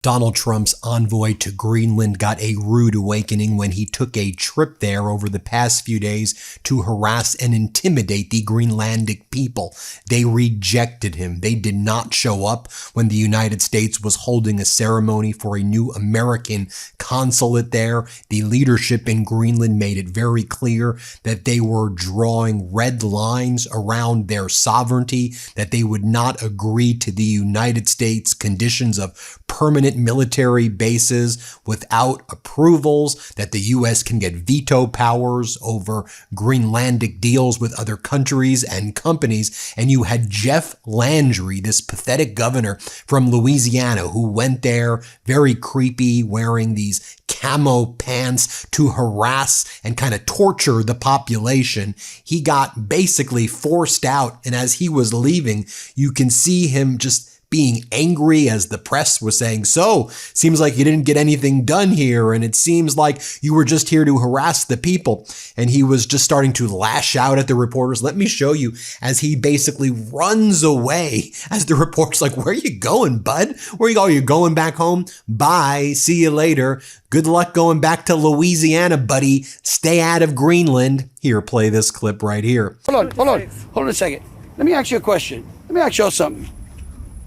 Donald Trump's envoy to Greenland got a rude awakening when he took a trip there over the past few days to harass and intimidate the Greenlandic people. They rejected him. They did not show up when the United States was holding a ceremony for a new American consulate there. The leadership in Greenland made it very clear that they were drawing red lines around their sovereignty, that they would not agree to the United States conditions of permanent military bases without approvals, that the U.S. can get veto powers over Greenlandic deals with other countries and companies. And you had Jeff Landry, this pathetic governor from Louisiana, who went there very creepy, wearing these camo pants to harass and kind of torture the population. He got basically forced out. And as he was leaving, you can see him just being angry as the press was saying, so, seems like you didn't get anything done here, and it seems like you were just here to harass the people. And he was just starting to lash out at the reporters. Let me show you as he basically runs away as the reporter's like, where are you going, bud? Where you going? You're going back home? Bye. See you later. Good luck going back to Louisiana, buddy. Stay out of Greenland. Here, play this clip right here. Hold on a second. Let me ask you a question. Let me ask y'all something.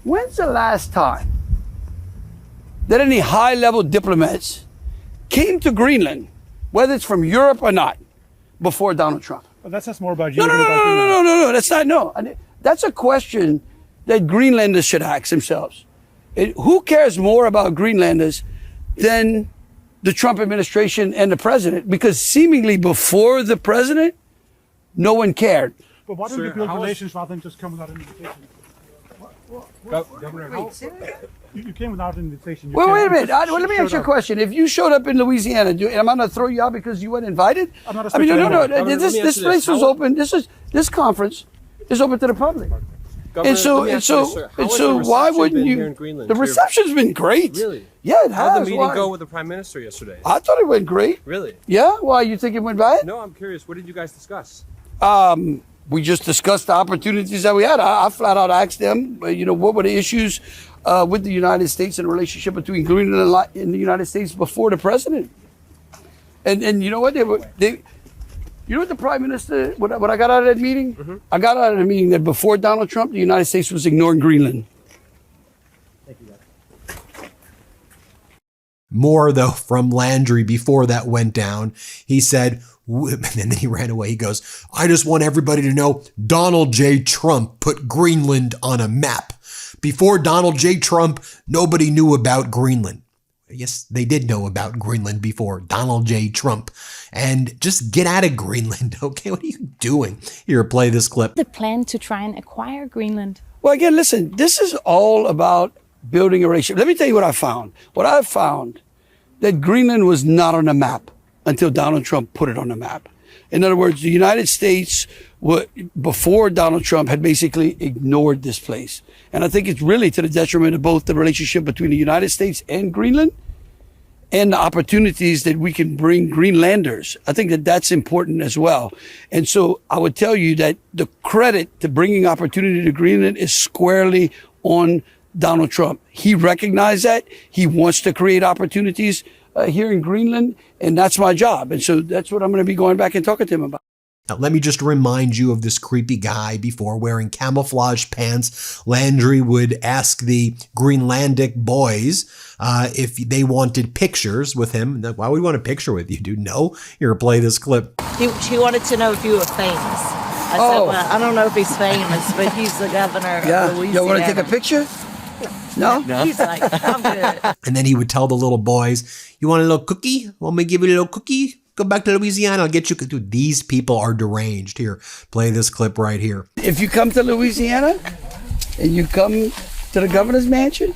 When's the last time that any high-level diplomats came to Greenland, whether it's from Europe or not, before Donald Trump? Well, that says more about you. No. That's not, no. That's a question that Greenlanders should ask themselves. Who cares more about Greenlanders than the Trump administration and the president? Because seemingly before the president, no one cared. But why don't you build relations rather than just come without an invitation? Governor, you came without an invitation. Wait a minute. Let me ask you a question. If you showed up in Louisiana, am I going to throw you out because you weren't invited? I'm not no. This place was open. This conference is open to the public. Governor, and so why wouldn't you? The reception's been great. Really? Yeah, it has. How did the meeting go with the Prime Minister yesterday? I thought it went great. Really? Yeah. Why? You think it went bad? No, I'm curious. What did you guys discuss? We just discussed the opportunities that we had. I flat out asked them, what were the issues with the United States and the relationship between Greenland and the United States before the president. And you know what? You know what the Prime Minister, what I got out of that meeting? Mm-hmm. I got out of the meeting that before Donald Trump, the United States was ignoring Greenland. Thank you, guys. More, though, from Landry before that went down. He said, and then he ran away. He goes, I just want everybody to know Donald J. Trump put Greenland on a map. Before Donald J. Trump, nobody knew about Greenland. Yes, they did know about Greenland before Donald J. Trump. And just get out of Greenland, okay? What are you doing? Here, play this clip. The plan to try and acquire Greenland. Well, again, listen, this is all about building a relationship. Let me tell you what I found. What I found, that Greenland was not on the map until Donald Trump put it on the map. In other words, the United States, before Donald Trump, had basically ignored this place. And I think it's really to the detriment of both the relationship between the United States and Greenland and the opportunities that we can bring Greenlanders. I think that that's important as well. And so I would tell you that the credit to bringing opportunity to Greenland is squarely on Donald Trump. He recognized that. He wants to create opportunities here in Greenland, and that's my job. And so that's what I'm going to be going back and talking to him about. Now, let me just remind you of this creepy guy. Before wearing camouflage pants, Landry would ask the Greenlandic boys if they wanted pictures with him. Why would we want a picture with you, dude? No. Here, play this clip. She wanted to know if you were famous. I said, well, I don't know if he's famous, but he's the governor of Louisiana. You want to take a picture? No? He's like, I'm good. And then he would tell the little boys, you want a little cookie? Want me to give you a little cookie? Go back to Louisiana. I'll get you. Dude, these people are deranged. Here, play this clip right here. If you come to Louisiana and you come to the governor's mansion,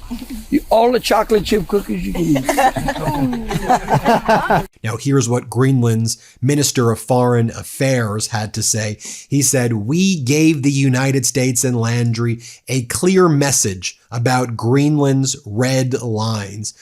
all the chocolate chip cookies you can eat. Now, here's what Greenland's Minister of Foreign Affairs had to say. He said, we gave the United States and Landry a clear message about Greenland's red lines.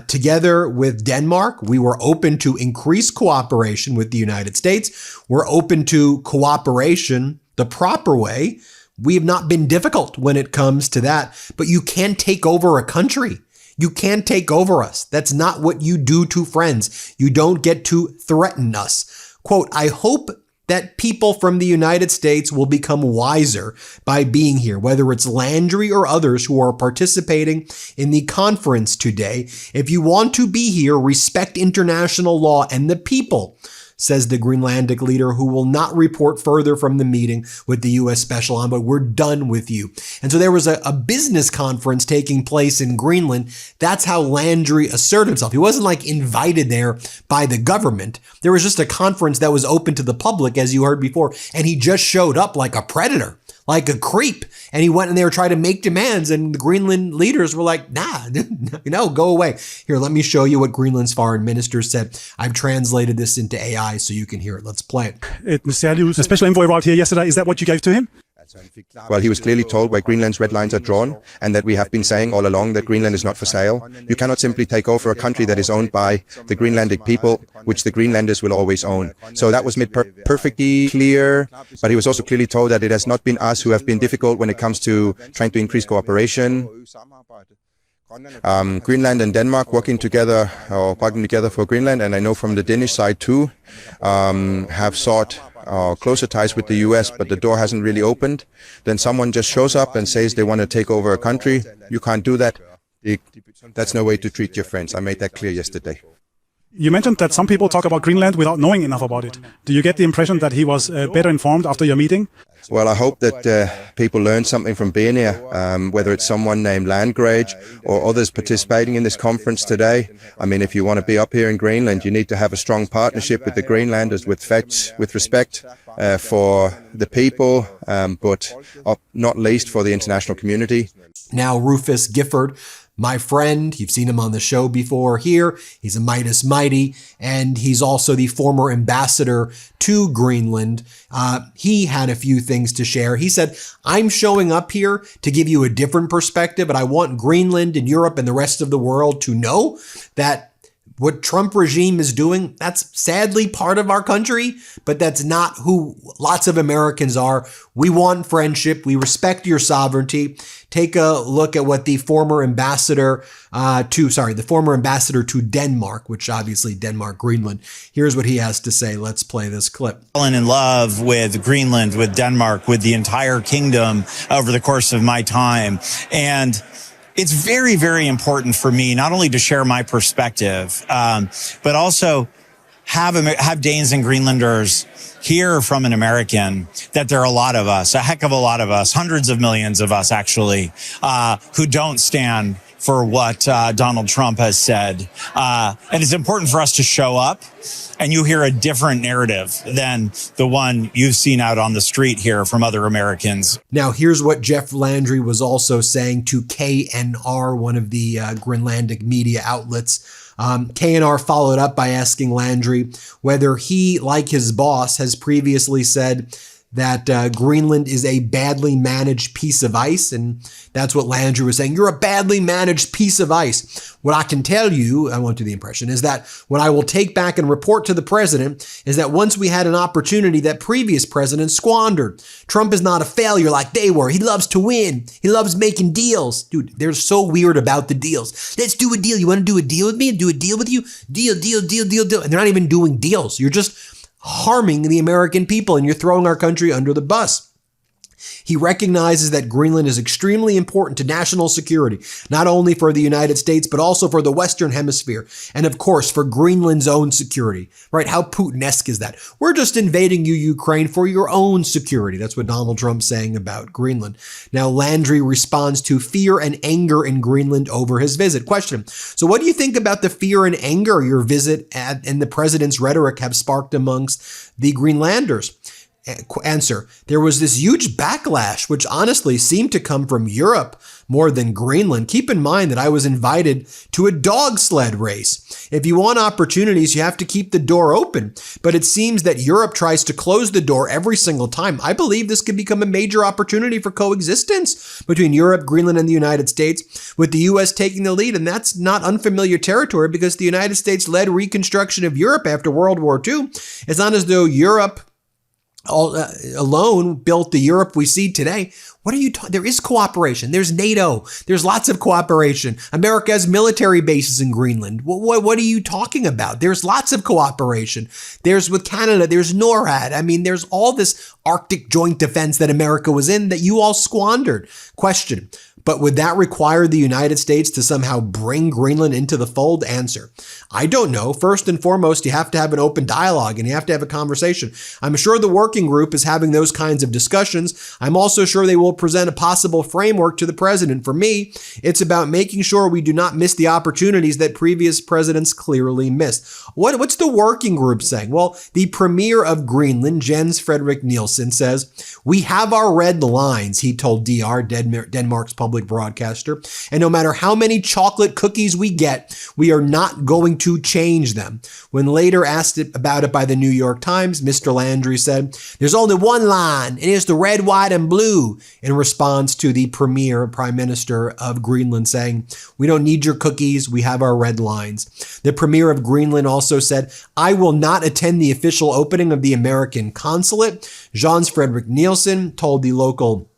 Together with Denmark, we were open to increase cooperation with the United States. We're open to cooperation the proper way. We have not been difficult when it comes to that, but you can't take over a country. You can't take over us. That's not what you do to friends. You don't get to threaten us. Quote, I hope that people from the United States will become wiser by being here, whether it's Landry or others who are participating in the conference today. If you want to be here, respect international law and the people, says the Greenlandic leader, who will not report further from the meeting with the U.S. Special Envoy. We're done with you. And so there was a business conference taking place in Greenland. That's how Landry asserted himself. He wasn't like invited there by the government. There was just a conference that was open to the public, as you heard before, and he just showed up like a predator, like a creep. And he went in there trying to make demands, and the Greenland leaders were like, nah, no, go away. Here, let me show you what Greenland's foreign minister said. I've translated this into AI so you can hear it. Let's play it. The special envoy arrived here yesterday. Is that what you gave to him? Well, he was clearly told where Greenland's red lines are drawn, and that we have been saying all along that Greenland is not for sale. You cannot simply take over a country that is owned by the Greenlandic people, which the Greenlanders will always own. So that was made perfectly clear, but he was also clearly told that it has not been us who have been difficult when it comes to trying to increase cooperation. Greenland and Denmark working together for Greenland, and I know from the Danish side too, have sought closer ties with the US, but the door hasn't really opened. Then someone just shows up and says they want to take over a country. You can't do that. That's no way to treat your friends. I made that clear yesterday. You mentioned that some people talk about Greenland without knowing enough about it. Do you get the impression that he was better informed after your meeting? Well, I hope that people learn something from being here, whether it's someone named Landgrage or others participating in this conference today. I mean, if you want to be up here in Greenland, you need to have a strong partnership with the Greenlanders with respect for the people, but not least for the international community. Now, Rufus Gifford, my friend, you've seen him on the show before here. He's a Midas Mighty, and he's also the former ambassador to Greenland. He had a few things to share. He said, I'm showing up here to give you a different perspective, but I want Greenland and Europe and the rest of the world to know that what Trump regime is doing, that's sadly part of our country, but that's not who lots of Americans are. We want friendship. We respect your sovereignty. Take a look at what the former ambassador to Denmark, which obviously Denmark, Greenland. Here's what he has to say. Let's play this clip. Fallen in love with Greenland, with Denmark, with the entire kingdom over the course of my time. And it's very, very important for me not only to share my perspective, but also have Danes and Greenlanders hear from an American that there are a lot of us, a heck of a lot of us, hundreds of millions of us actually, who don't stand for what Donald Trump has said. And it's important for us to show up, and you hear a different narrative than the one you've seen out on the street here from other Americans. Now, here's what Jeff Landry was also saying to KNR, one of the Greenlandic media outlets. KNR followed up by asking Landry whether he, like his boss, has previously said that Greenland is a badly managed piece of ice. And that's what Landry was saying. You're a badly managed piece of ice. What I can tell you, I won't do the impression, is that what I will take back and report to the president is that once we had an opportunity that previous presidents squandered. Trump is not a failure like they were. He loves to win. He loves making deals. Dude, they're so weird about the deals. Let's do a deal. You want to do a deal with me and do a deal with you? Deal. And they're not even doing deals. You're just harming the American people, and you're throwing our country under the bus. He recognizes that Greenland is extremely important to national security, not only for the United States, but also for the Western Hemisphere. And of course, for Greenland's own security, right? How Putin-esque is that? We're just invading you, Ukraine, for your own security. That's what Donald Trump's saying about Greenland. Now, Landry responds to fear and anger in Greenland over his visit. Question. So what do you think about the fear and anger your visit and the president's rhetoric have sparked amongst the Greenlanders? Answer. There was this huge backlash, which honestly seemed to come from Europe more than Greenland. Keep in mind that I was invited to a dog sled race. If you want opportunities, you have to keep the door open. But it seems that Europe tries to close the door every single time. I believe this could become a major opportunity for coexistence between Europe, Greenland, and the United States, with the U.S. taking the lead. And that's not unfamiliar territory because the United States led reconstruction of Europe after World War II. It's not as though Europe alone built the Europe we see today. What are you talking? There is cooperation. There's NATO. There's lots of cooperation. America has military bases in Greenland. What are you talking about? There's lots of cooperation. There's with Canada. There's NORAD. I mean, there's all this Arctic joint defense that America was in that you all squandered. Question. But would that require the United States to somehow bring Greenland into the fold? Answer. I don't know. First and foremost, you have to have an open dialogue and you have to have a conversation. I'm sure the working group is having those kinds of discussions. I'm also sure they will present a possible framework to the president. For me, it's about making sure we do not miss the opportunities that previous presidents clearly missed. What's the working group saying? Well, the premier of Greenland, Jens Frederik Nielsen, says, "We have our red lines," he told DR, Denmark's public broadcaster, "and no matter how many chocolate cookies we get, we are not going to change them." When later asked about it by the New York Times, Mr. Landry said, "There's only one line, and it's the red, white, and blue," in response to the prime minister of Greenland saying, "We don't need your cookies, we have our red lines." The premier of Greenland also said, "I will not attend the official opening of the American consulate." Jens Frederik Nielsen told the local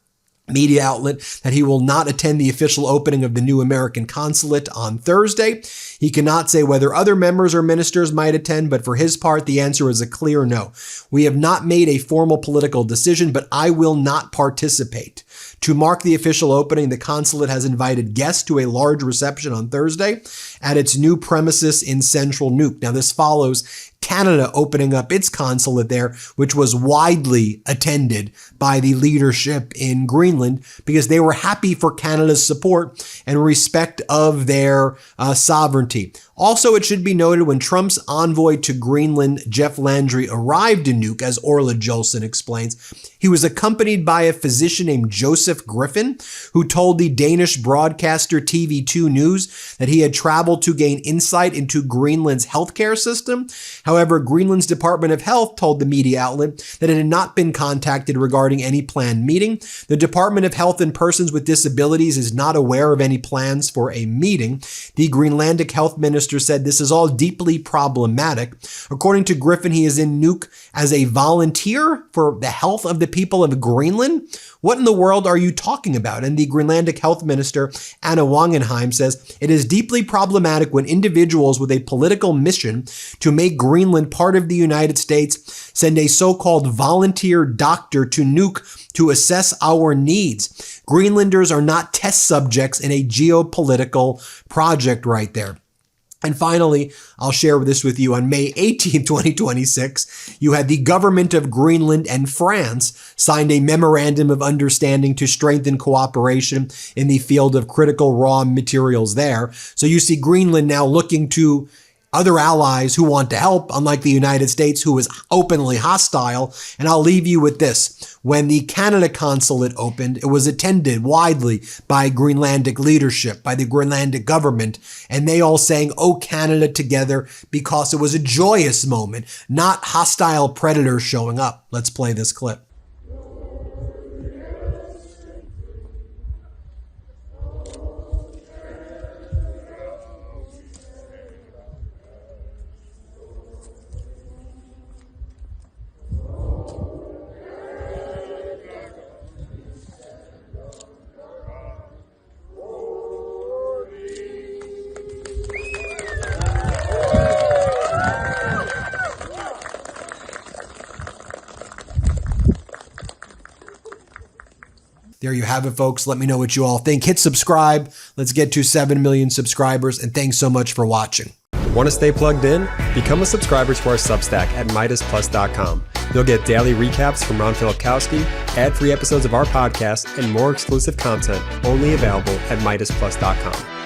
media outlet that he will not attend the official opening of the new American consulate on Thursday. He cannot say whether other members or ministers might attend, but for his part, the answer is a clear no. "We have not made a formal political decision, but I will not participate." To mark the official opening, the consulate has invited guests to a large reception on Thursday at its new premises in central Nuuk. Now, this follows Canada opening up its consulate there, which was widely attended by the leadership in Greenland because they were happy for Canada's support and respect of their sovereignty. Also, it should be noted when Trump's envoy to Greenland, Jeff Landry, arrived in Nuuk, as Orla Jolson explains, he was accompanied by a physician named Joseph Griffin, who told the Danish broadcaster TV2 News that he had traveled to gain insight into Greenland's healthcare system. However, Greenland's Department of Health told the media outlet that it had not been contacted regarding any planned meeting. The Department of Health and Persons with Disabilities is not aware of any plans for a meeting. The Greenlandic health minister said this is all deeply problematic. According to Griffin, he is in Nuuk as a volunteer for the health of the people of Greenland. What in the world are you talking about? And the Greenlandic health minister, Anna Wangenheim, says it is deeply problematic when individuals with a political mission to make Greenland part of the United States send a so-called volunteer doctor to Nuuk to assess our needs. Greenlanders are not test subjects in a geopolitical project right there. And finally, I'll share this with you. On May 18, 2026, you had the government of Greenland and France signed a memorandum of understanding to strengthen cooperation in the field of critical raw materials there. So you see Greenland now looking to other allies who want to help, unlike the United States, who is openly hostile. And I'll leave you with this. When the Canada consulate opened, it was attended widely by Greenlandic leadership, by the Greenlandic government, and they all sang, "Oh, Canada," together because it was a joyous moment, not hostile predators showing up. Let's play this clip. There you have it, folks. Let me know what you all think. Hit subscribe. Let's get to 7 million subscribers. And thanks so much for watching. Want to stay plugged in? Become a subscriber to our Substack at MeidasPlus.com. You'll get daily recaps from Ron Filipkowski, ad-free episodes of our podcast, and more exclusive content only available at MeidasPlus.com.